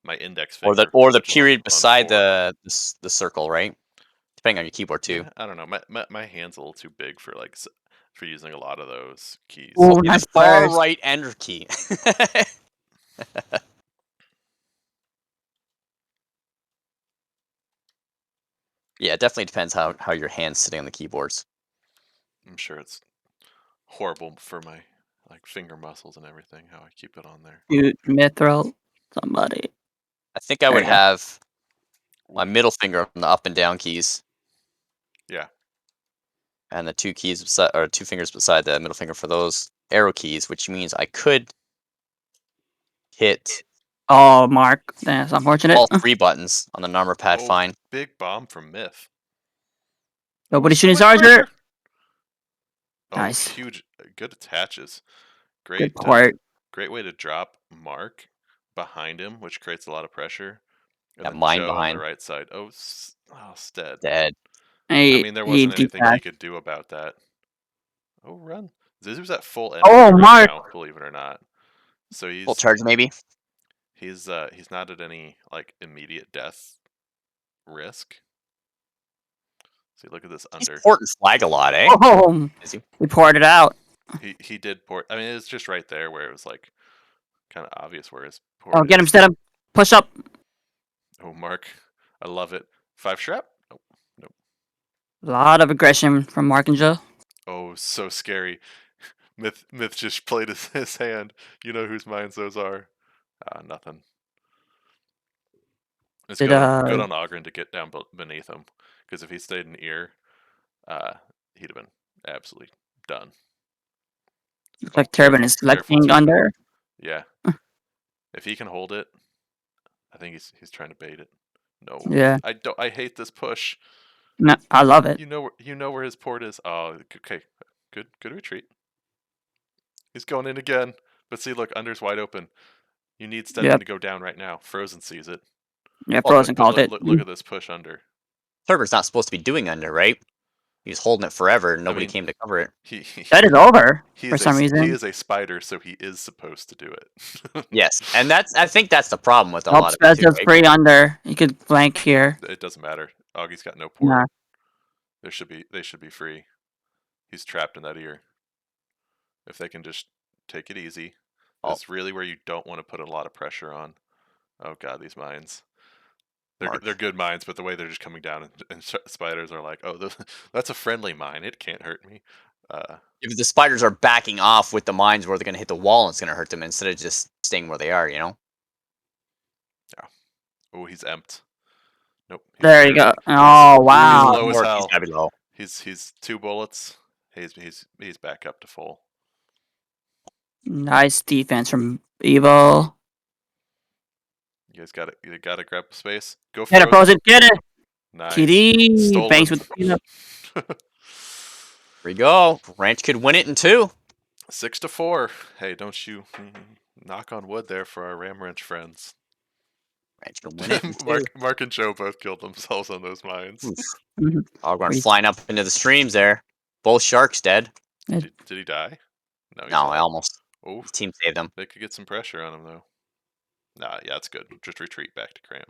my index Or finger, the which is on period beside 4. the circle, right? Depending on your keyboard too. Yeah, I don't know. My hand's a little too big for for using a lot of those keys. Ooh, The nice far burst. right enter key. Yeah, it definitely depends how your hand's sitting on the keyboards. I'm sure it's horrible for my finger muscles and everything. How I keep it on there. Shoot, mithril. Somebody. I think I There would you go. have my Ooh. middle finger on the up and down keys, Yeah. and the 2 keys beside, or 2 fingers beside the middle finger for those arrow keys, which means I could hit Oh, Mark. That's unfortunate. all 3 buttons on the number pad. Oh, Fine. big bomb from Myth. Nobody Oh, shooting so much Sarger. pressure. Oh, Nice. huge, good attaches. Good Great, port. great way to drop Mark behind him, which creates a lot of pressure. And Got then mine Joe on the behind. right side. Oh, Stead. Dead. I He mean, there he wasn't anything he detached. could do about that. Oh, run. Zizu's at full Oh, energy right Mark. now, believe it or not. So Full charge, maybe. he's not at any immediate death risk. See, look at this He's under. porting flag a lot, eh? Oh, Is he? we poured it out. He did port. I mean, it's just right there where it was kind of obvious where his port Oh, get him, is. Stedham. Push up. Oh, Mark, I love it. 5 shrap. Nope. Nope. A lot of aggression from Mark and Joe. Oh, so scary. Myth just played his hand. You know whose minds those are. Nothing. It's Did good on Ogren to get down beneath him, because if he stayed in ear, he'd have been absolutely done. looks Oh, like Turbine careful, is careful, selecting Turbine. under. Yeah, if he can hold it, I think he's trying to bait it. No, Yeah. I hate this push. No, I love it. You know where his port is. Oh, okay, good retreat. He's going in again, but see, look, under's wide open. You need Stedman to go down right now. Frozen sees it. Yeah, Well, Frozen called it. Look at this push under. Turbine's not supposed to be doing under, right? He was holding it forever, and nobody mean, came to cover it. That is over for some He reason. is a spider, so he is supposed to do it. Yes, and I think that's the problem with a Nope, lot of it too, Spezza's right? free under. He could flank here. It doesn't matter. Augie's got no port. Nah. They should be free. He's trapped in that ear. If they can just take it easy. That's really where you don't want to put a lot of pressure on. Oh god, these mines. They're good mines, but the way they're just coming down and spiders are like, oh, that's a friendly mine. It can't hurt me. If the spiders are backing off with the mines where they're going to hit the wall, and it's going to hurt them instead of just staying where they are, you know? Yeah. Oh, he's emped. Nope. There you go. Oh, He's wow. low as He's hell. got to be low. He's 2 bullets. He's back up to full. Nice defense from Evo. You guys gotta grab space. Go Get it, Frozen. Get it. Nice. TD. Stolen. Banks with the cleanup. Here we go. Ranch could win it in 2. 6-4. Hey, don't you knock on wood there for our Ram Wrench friends. Ranch could win it in 2. Mark and Joe both killed themselves on those mines. All going flying up into the streams there. Both sharks dead. Did he die? No, he's No, alive. I almost. Oh, His team saved him. they could get some pressure on him though. Nah, yeah, it's good. Just retreat back to Cram.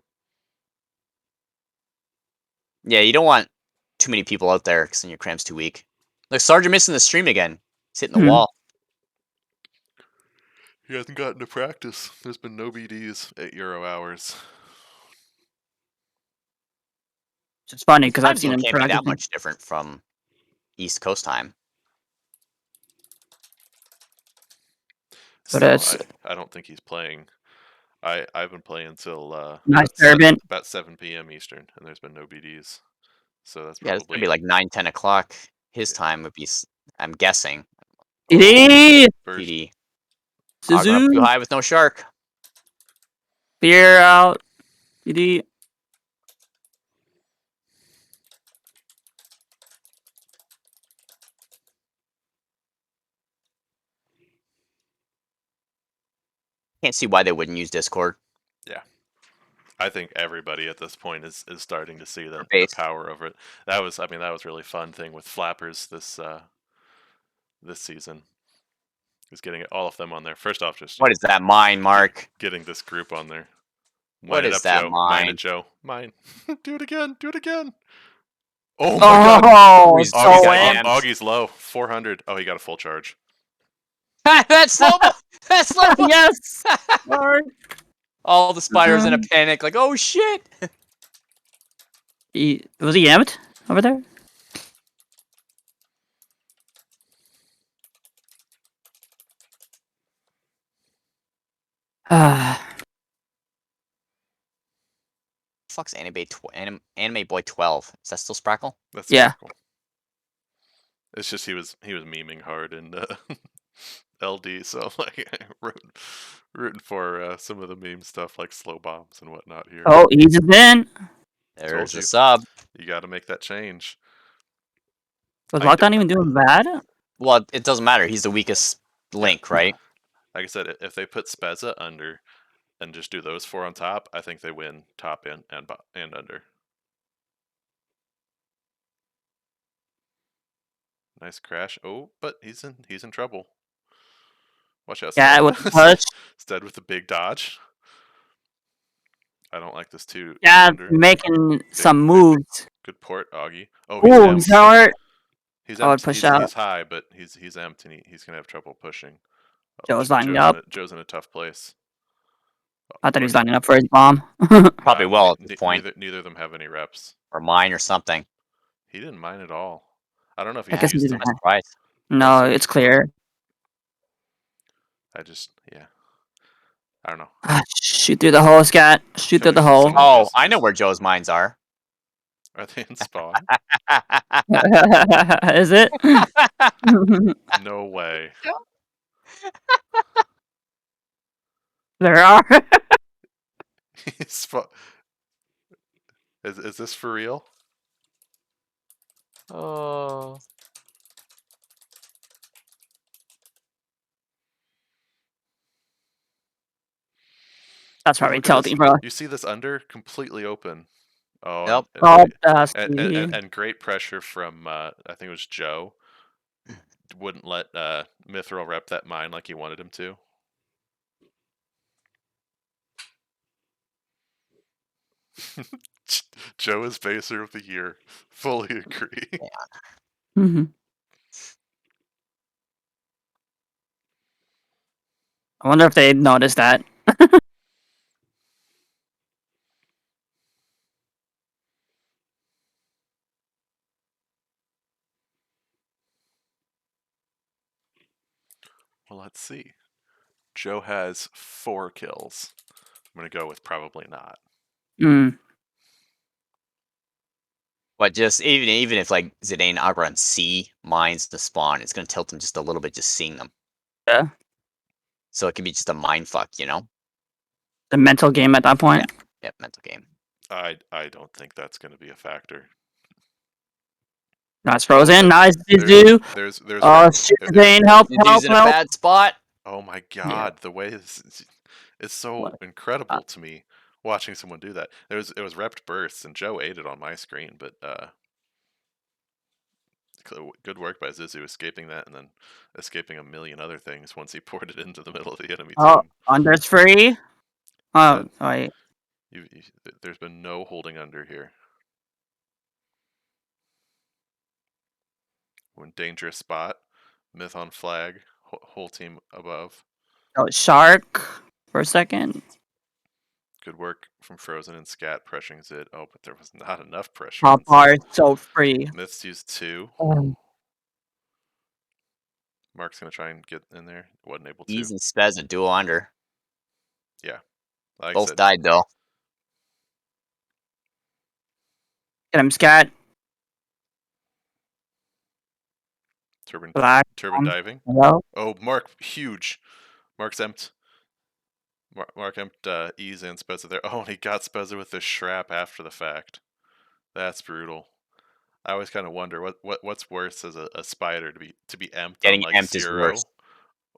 Yeah, you don't want too many people out there because then your cramp's too weak. Look, Sergeant missing the stream again. He's hitting the Hmm. wall. He hasn't gotten to practice. There's been no BDs at Euro hours. It's funny because Time I've seen zone him can't be that practicing. much different from East Coast time. But Still, it's I don't think he's playing. I've been playing till nice Durbin. about 7 p.m. Eastern, and there's been no BDs. So that's Yeah, it's gonna probably be like 9, 10 o'clock. His time would be, I'm guessing. TD! Burst. TD. Going up too Suzu! high with no shark. Fear out. TD. Can't see why they wouldn't use Discord. Yeah. I think everybody at this point is starting to see the base. power of it. That was really fun thing with Flappers this season. Is getting all of them on there. First off, just What is that mine, Mark? getting this group on there. What Mine it is up, that Joe. Mine mine? it, Joe. Mine. Do it again. Do it again. Oh my god. Oh, He's so got in. jammed. Augie's low. 400. Oh, he got a full charge. That's slow mo. That's slow mo. Yes! Mark. All the spiders in a panic, like, oh shit. Was he amped over there? Fuck's Anime Boy 12? Is that still Sprackle? That's Yeah. Sparkle. It's just he was memeing hard in LD, so like rooting for some of the meme stuff like slow bombs and whatnot here. Oh, he's in. There's you. a sub. You got to make that change. Was I d- Lockdown even doing bad? Well, it doesn't matter. He's the weakest link, right? Like I said, if they put Spezza under and just do those 4 on top, I think they win top and under. Nice crash. Oh, but he's in trouble. Watch out, Yeah, Stead. with the push. Stead with the big dodge. I don't like this too. Yeah, Under. making some moves. Good port, Augie. Oh, Ooh, he's hard. He's I would empty. push out. He's high, but he's empty. And he's gonna have trouble pushing. Joe's lining up. Joe's in a tough place. I thought he was lining up for his bomb. Probably will at this point. Neither of them have any reps. Or mine or something. He didn't mine at all. I don't know if he I guess he used didn't them. have. Surprise. No, it's clear. Yeah. I don't know. Shoot through the hole, Scott. Shoot through the hole. Someone Oh, just- I know where Joe's mines are. Are they in spawn? Is it? No way. There are. Is this for real? Oh. That's Dude, probably look at this. tilting, bro. You see this under completely open. Oh, Yep. Oh, dusty. and great pressure from I think it was Joe. Wouldn't let Mithril rep that mine like he wanted him to. Joe is baser of the year. Fully agree. Mm-hmm. I wonder if they noticed that. Well, let's see. Joe has 4 kills. I'm gonna go with probably not. Mm. But just even if like Zidane outrun C mines the spawn, it's gonna tilt him just a little bit just seeing them. Yeah. So it can be just a mind fuck, you know? The mental game at that point. Yeah, mental game. I don't think that's gonna be a factor. That's frozen. Nice, Zizu. There's Oh, shit, Zane. Help, He's in a help. bad spot. Oh my god, the way it's so incredible to me watching someone do that. It was repped bursts and Joe ate it on my screen, but good work by Zizu escaping that and then escaping a million other things once he poured it into the middle of the enemy Oh, team. under's free. Oh, sorry. There's been no holding under here. When dangerous spot. Myth on flag. Whole team above. Oh, shark for a second. Good work from Frozen and Scat pressuring Zid. Oh, but there was not enough pressure Top on bar Zid. is so free. Myths used 2. Mark's going to try and get in there. Wasn't able to. Ease and Spez a duo under. Yeah. Like I Both said, died though. Get him, Scat. Turbine Black. diving. Hello? Oh, Mark, huge. Mark's empty. Mark emped Ease and Spezza there. Oh, and he got Spezza with the Shrap after the fact. That's brutal. I always kind of wonder what's worse as a spider to be emped on Getting like emped is 0 worse.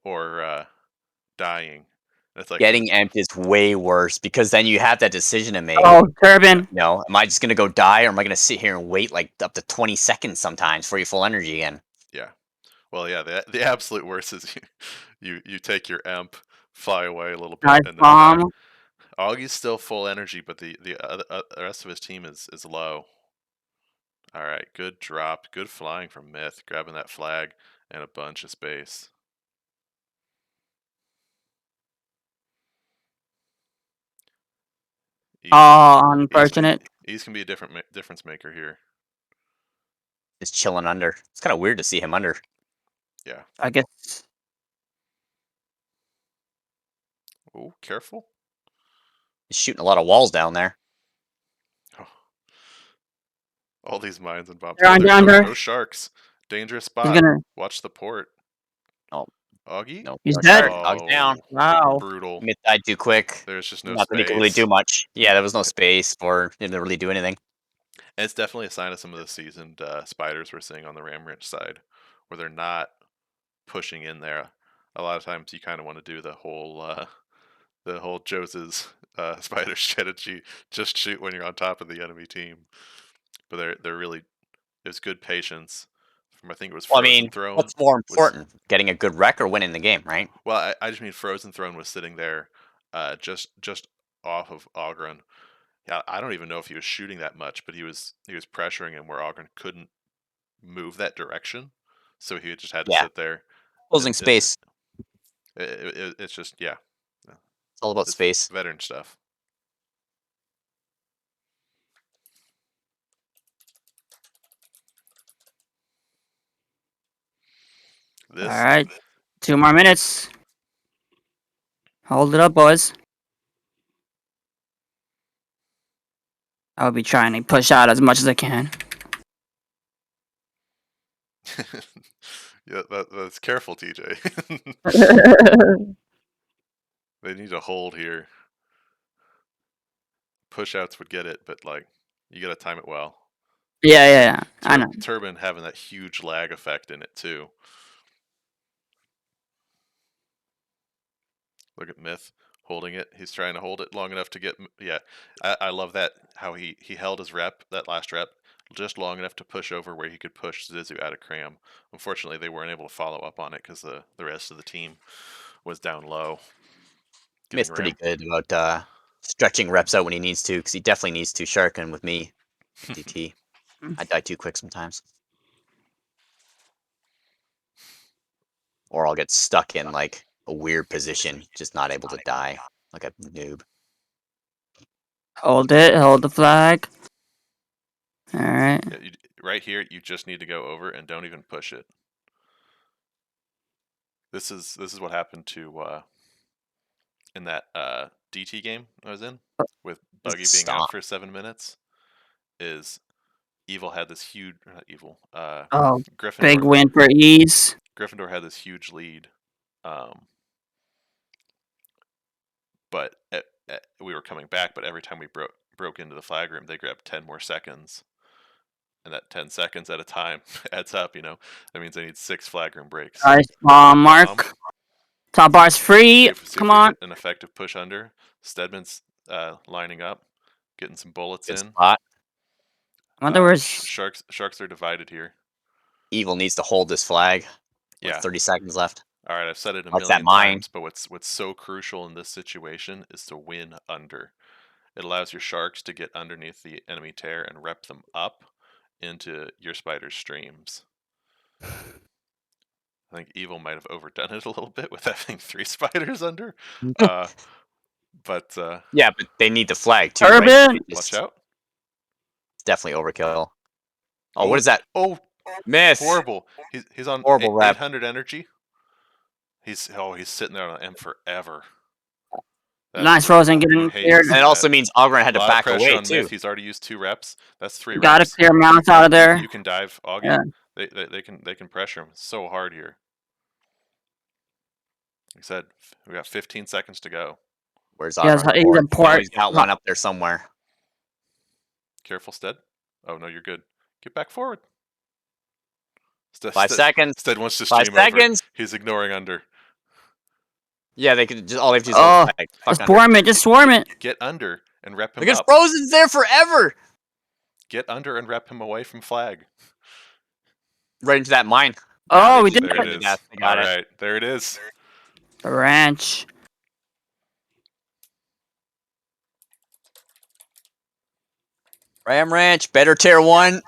or dying. It's like Getting emped is way worse because then you have that decision to make. Oh, Turbine. You know, am I just gonna go die or am I gonna sit here and wait like up to 20 seconds sometimes for your full energy again? Yeah. Well, yeah. The absolute worst is you take your emp, fly away a little bit, Nice and then bomb. die. Augie's still full energy, but the rest of his team is low. All right, good drop, good flying from Myth, grabbing that flag and a bunch of space. Oh, unfortunate. Ease can be a difference maker here. Just chilling under. It's kind of weird to see him under. Yeah. I guess. Oh, careful. He's shooting a lot of walls down there. Oh. All these mines and bombs. They're Oh, under, there's under. no sharks. Dangerous He's spot. gonna. Watch the port. Oh, Augie? no, He's no dead. shark. Dog's down. Wow. Brutal. Myth died too quick. There's just no Not that he could really space. do much. Yeah, there was no space for him to really do anything. And it's definitely a sign of some of the seasoned spiders we're seeing on the Ram Ranch side, where they're not pushing in there. A lot of times you kind of want to do the whole Jose's spider strategy, just shoot when you're on top of the enemy team. But they're really, it was good patience from, I think it was Well, I Frozen mean, Throne. what's more important, getting a good wreck or winning the game, right? Well, I just mean Frozen Throne was sitting there, just off of Ogren. Yeah, I don't even know if he was shooting that much, but he was pressuring him where Ogren couldn't move that direction, so he just had to Yeah, sit there. closing And space. it's just yeah, It's all about it's space. veteran stuff. All right. 2 more minutes. Hold it up, boys. I'll be trying to push out as much as I can. Yeah, that's careful, TJ. They need to hold here. Push outs would get it, but like you got to time it well. Yeah. I know. Turbine having that huge lag effect in it too. Look at Myth holding it. He's trying to hold it long enough to get. Yeah, I love that how he held his rep, that last rep, just long enough to push over where he could push Zizu out of cram. Unfortunately, they weren't able to follow up on it because the rest of the team was down low. Myth's pretty good about stretching reps out when he needs to, because he definitely needs to sharken with me. DT. I die too quick sometimes. Or I'll get stuck in like a weird position, just not able to die, like a noob. Hold it. Hold the flag. All right. Yeah, right here, you just need to go over and don't even push it. This is what happened to in that DT game I was in with Buggy being out for 7 minutes. Is Evil had this huge, not Evil, Oh, Gryffindor. big win for Ease. Gryffindor had this huge lead, but we were coming back. But every time we broke into the flag room, they grabbed 10 more seconds, and that 10 seconds at a time adds up. You know, that means I need 6 flag room breaks. Nice bomb, Mark. Top bar's free. See Come if we on. get an effective push under. Stedman's lining up, getting some bullets Good in. spot. I wonder where's Sharks are divided here. Evil needs to hold this flag. Yeah. 30 seconds left. All right, I've said it a What's that million mine? times, but what's so crucial in this situation is to win under. It allows your sharks to get underneath the enemy tear and rep them up into your spider's streams. I think Evil might have overdone it a little bit with having 3 spiders under. But Yeah, but they need the flag too, right? Urban! watch out. Definitely overkill. Oh, what is that? Oh, Miss. horrible. He's on Horrible rep. 800 energy. He's sitting there on M forever. Nice frozen, getting cleared. And it also means Ogren had to A lot of back pressure away on too. Myth. He's already used 2 reps. That's 3 Gotta reps. clear Mount out of there. You can dive Ogre. Yeah. They can pressure him so hard here. Like I said, we got 15 seconds to go. Where's Yes, Ogren? he's a port. He's got one up there somewhere. Careful, Stead. Oh no, you're good. Get back forward. 5 seconds. Stead wants to 5 stream over. seconds. He's ignoring under. Yeah, they could just all they have to do is Oh, flag. just swarm it. Just swarm it. Get under and rep him Because up. Frozen's there forever. Get under and rep him away from flag. Right into that mine. Oh, we did There it it. is. They got All it. right, there it is. The ranch. Ram Ranch, better tier 1.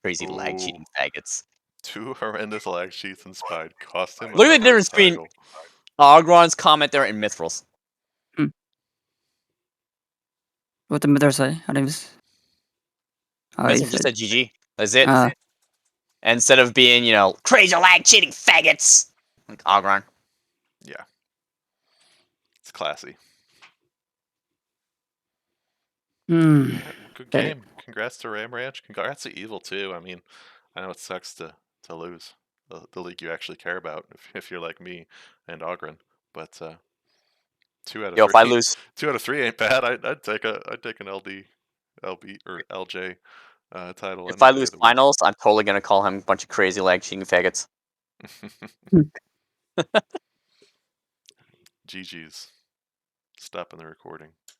Crazy lag cheating faggots. 2 horrendous lag cheats and Spide cost him. Look at the another difference between title. Ogron's comment there and Mithril's. What did Mither say? How did he Mithril just said GG. That's it. uh, Instead of being, crazy lag cheating faggots. Like Ogron. Yeah. It's classy. hmm. Good Okay. game. Congrats to Ram Ranch. Congrats to Evil too. I mean, I know it sucks to lose the league you actually care about if you're like me and Ogren, but 2 out of 3. If I lose, 2 out of 3 ain't bad. I'd take an LB or LJ title. if I lose finals, I'm totally gonna call him a bunch of crazy lag cheating faggots. GG's. Stopping the recording.